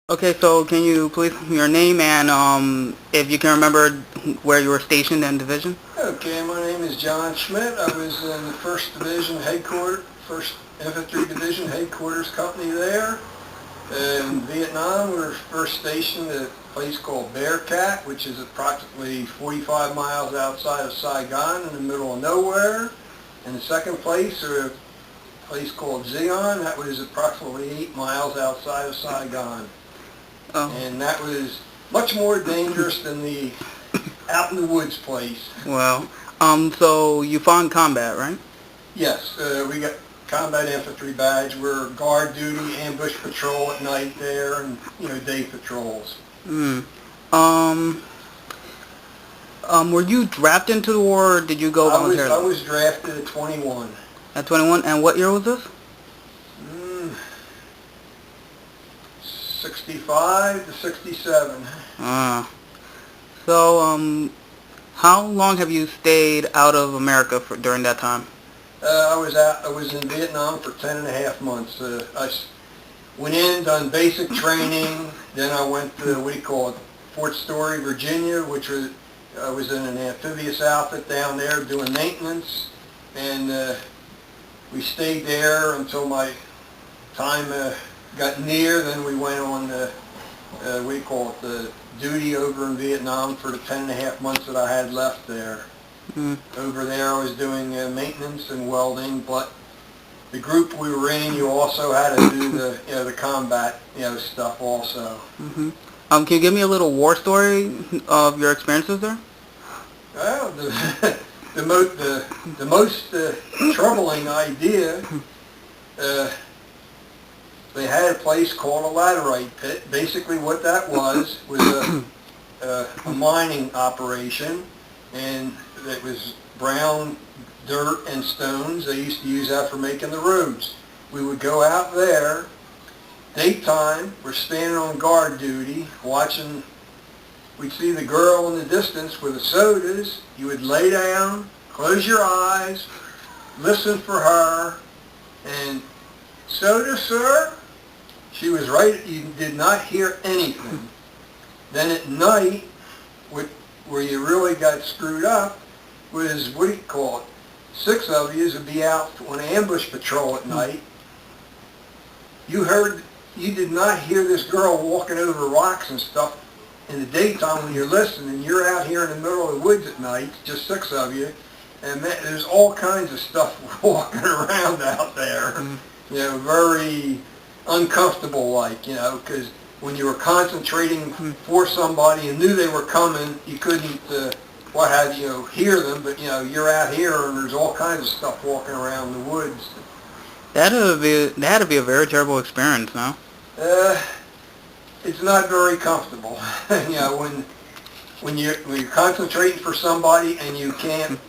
Okay, so can you please your name and if you can remember where you were stationed and division? Okay, my name is John Schmidt. I was in the 1st Division headquarters, 1st Infantry Division headquarters company there. In Vietnam, we were first stationed at a place called Bearcat, which is approximately 45 miles outside of Saigon in the middle of nowhere. And the second place, a place called Zion, that was approximately 8 miles outside of Saigon. Oh, And that was much more dangerous than the out in the woods place. well, so you fought in combat, right? Yes, we got combat infantry badge. We're guard duty, ambush patrol at night there, and day patrols. Hmm. Um, were you drafted into the war or did you go I was I voluntarily? was drafted at 21. At 21, and what year was this? Mm, 65 to 67. Ah. So, how long have you stayed out of America during that time? I was in Vietnam for 10 and a half months. Went in, done basic training. Then I went to what do you call it, Fort Story, Virginia, which was I was in an amphibious outfit down there doing maintenance, and we stayed there until my time got near. Then we went on what do you call it, the duty over in Vietnam for the 10 and a half months that I had left there. Mm. Over there I was doing maintenance and welding, but the group we were in, you also had to do the combat stuff also. Mm-hmm. Can you give me a little war story of your experiences there? Well, the most troubling idea, they had a place called a laterite pit. Basically what that was a mining operation, and it was brown dirt and stones. They used to use that for making the roads. We would go out there, daytime, we're standing on guard duty, watching. We'd see the girl in the distance with the sodas. You would lay down, close your eyes, listen for her, and soda, sir? She was right. You did not hear anything. Then at night, where you really got screwed up was, what do you call it? 6 of you would be out on ambush patrol at night. You did not hear this girl walking over rocks and stuff in the daytime when you're listening. You're out here in the middle of the woods at night, just 6 of you, and there's all kinds of stuff walking around out there. Very uncomfortable like, because when you were concentrating for somebody and knew they were coming, you couldn't, hear them, but, you're out here and there's all kinds of stuff walking around the woods. That had to be a very terrible experience, no? Uh, it's not very comfortable. When you're concentrating for somebody and you can't,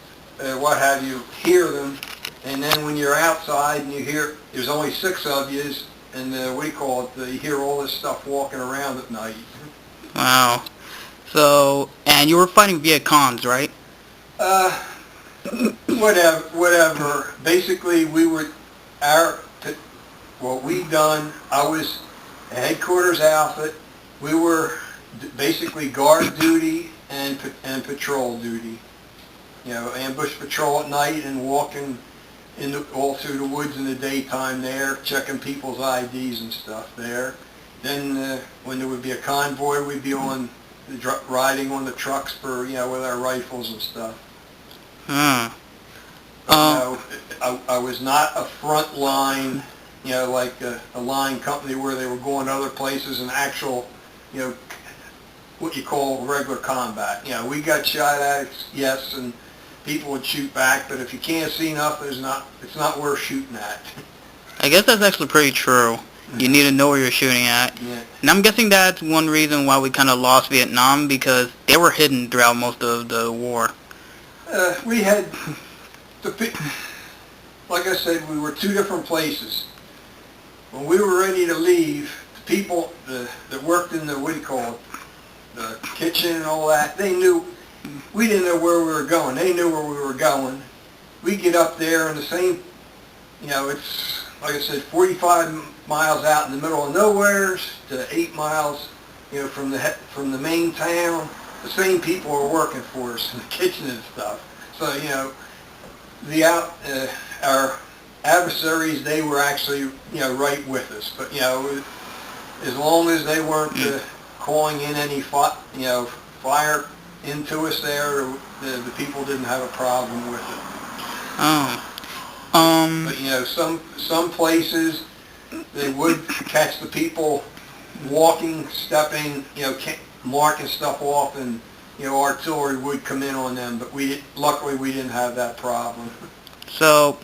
hear them, and then when you're outside and you hear, there's only 6 of you, and you hear all this stuff walking around at night. Wow. So, and you were fighting Viet Congs, right? Uh, whatever. Basically, what we done, I was a headquarters outfit. We were basically guard duty and patrol duty. Ambush patrol at night and walking all through the woods in the daytime there, checking people's IDs and stuff there. Then when there would be a convoy, we'd be riding on the trucks for, with our rifles and stuff. Hmm. But, I was not a front line, like a line company where they were going other places and actual, what you call regular combat. We got shot at, yes, and people would shoot back, but if you can't see nothing, it's not worth shooting at. I guess that's actually pretty true. You need to know where you're shooting at. Yeah. And I'm guessing that's one reason why we kind of lost Vietnam, because they were hidden throughout most of the war. We had, like I said, we were 2 different places. When we were ready to leave, the people that worked in the, the kitchen and all that, they knew, we didn't know where we were going. They knew where we were going. We get up there and the same, it's like I said, 45 miles out in the middle of nowhere to 8 miles, from the main town. The same people are working for us in the kitchen and stuff. So, our adversaries, they were actually, right with us. But, as long as they weren't calling in any, fire into us there, the people didn't have a problem with it. Oh. But, some places, they would catch the people walking, stepping, marking stuff off, and, artillery would come in on them. But luckily we didn't have that problem. So,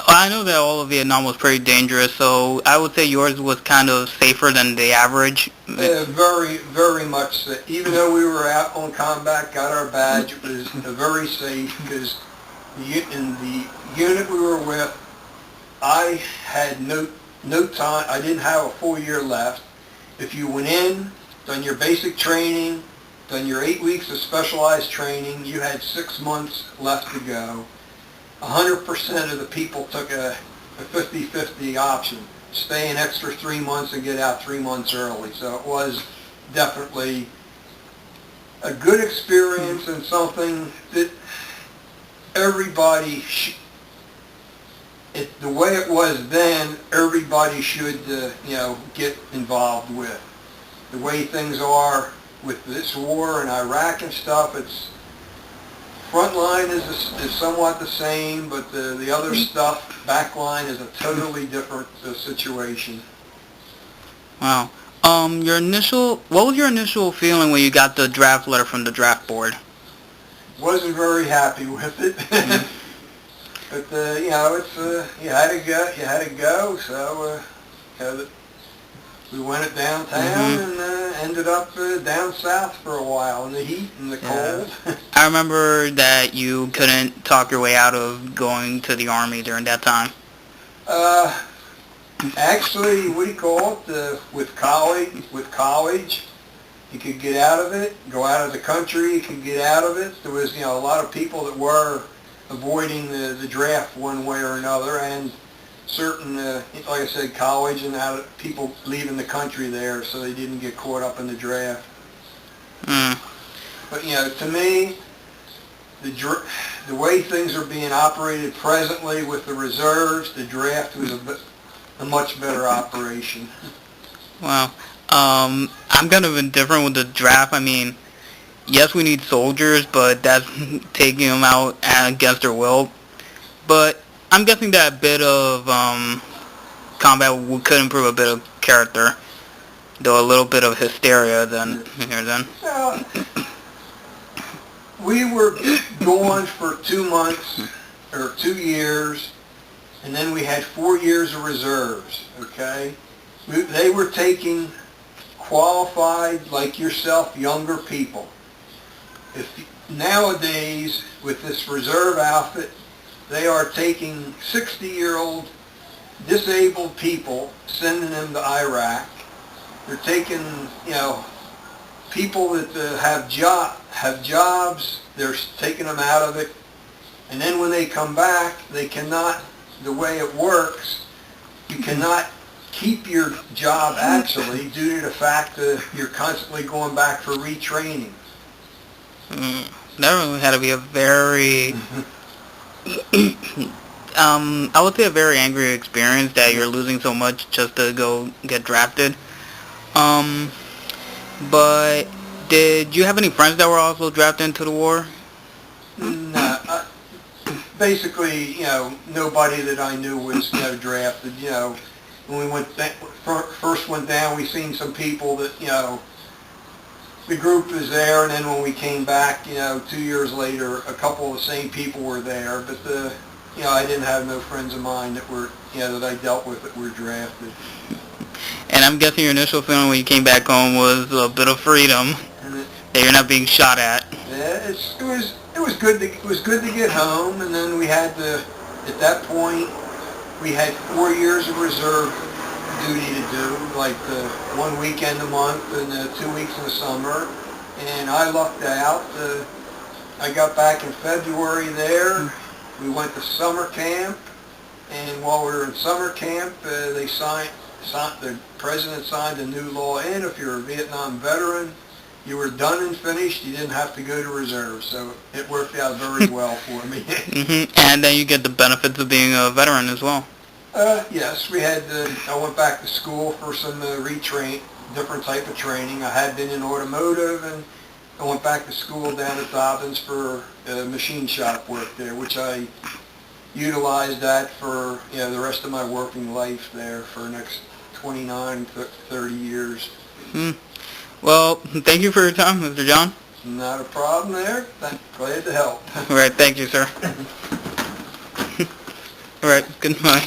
I know that all of Vietnam was pretty dangerous, so I would say yours was kind of safer than the average. Very, very much so. Even though we were out on combat, got our badge, it was very safe, because in the unit we were with, I had no time. I didn't have a full year left. If you went in, done your basic training, done your 8 weeks of specialized training, you had 6 months left to go. 100% of the people took a 50-50 option. Stay an extra 3 months and get out 3 months early. So it was definitely a good experience, and something that everybody, the way it was then, everybody should, get involved with. The way things are with this war in Iraq and stuff, it's front line is somewhat the same, but the other stuff, back line, is a totally different situation. Wow. What was your initial feeling when you got the draft letter from the draft board? Wasn't very happy with it. Mm-hmm. But, you had to go, so, we went it downtown, mm-hmm. and ended up down south for a while in the heat and the cold. I remember that you couldn't talk your way out of going to the Army during that time. Actually, what do you call it? With college, you could get out of it, go out of the country, you could get out of it. There was, a lot of people that were avoiding the draft one way or another, and certain, like I said, college, and people leaving the country there, so they didn't get caught up in the draft. Mm. But, to me, the way things are being operated presently with the reserves, the draft was a much better operation. Wow. I'm kind of indifferent with the draft. I mean, yes, we need soldiers, but that's taking them out against their will. But I'm guessing that a bit of combat could improve a bit of character, though a little bit of hysteria then. Well, we were gone for 2 months or 2 years, and then we had 4 years of reserves. Okay, they were taking qualified, like yourself, younger people. If nowadays with this reserve outfit, they are taking 60-year-old disabled people, sending them to Iraq. They're taking, people that have jobs, they're taking them out of it. And then when they come back, they cannot, the way it works, you cannot keep your job actually, due to the fact that you're constantly going back for retraining. That really had to be a very... I would say a very angry experience that you're losing so much just to go get drafted. But did you have any friends that were also drafted into the war? No. Basically, nobody that I knew was, drafted. When we first went down, we seen some people that, the group was there, and then when we came back, 2 years later, a couple of the same people were there, but I didn't have no friends of mine that were, that I dealt with that were drafted. And I'm guessing your initial feeling when you came back home was a bit of freedom, that you're not being shot at. Yeah, it was good to get home, and then we had at that point, we had 4 years of reserve duty to do, like 1 weekend a month and 2 weeks in the summer, and I lucked out. I got back in February there. We went to summer camp, and while we were in summer camp, the president signed a new law in. If you're a Vietnam veteran, you were done and finished. You didn't have to go to reserve, so it worked out very well for me. And then you get the benefits of being a veteran as well. Yes, I went back to school for some different type of training. I had been in automotive, and I went back to school down at Dobbins for machine shop work there, which I utilized that for the rest of my working life there for the next 29, 30 years. Well, thank you for your time, Mr. John. Not a problem there. Glad to help. All right, thank you, sir. All right, goodbye.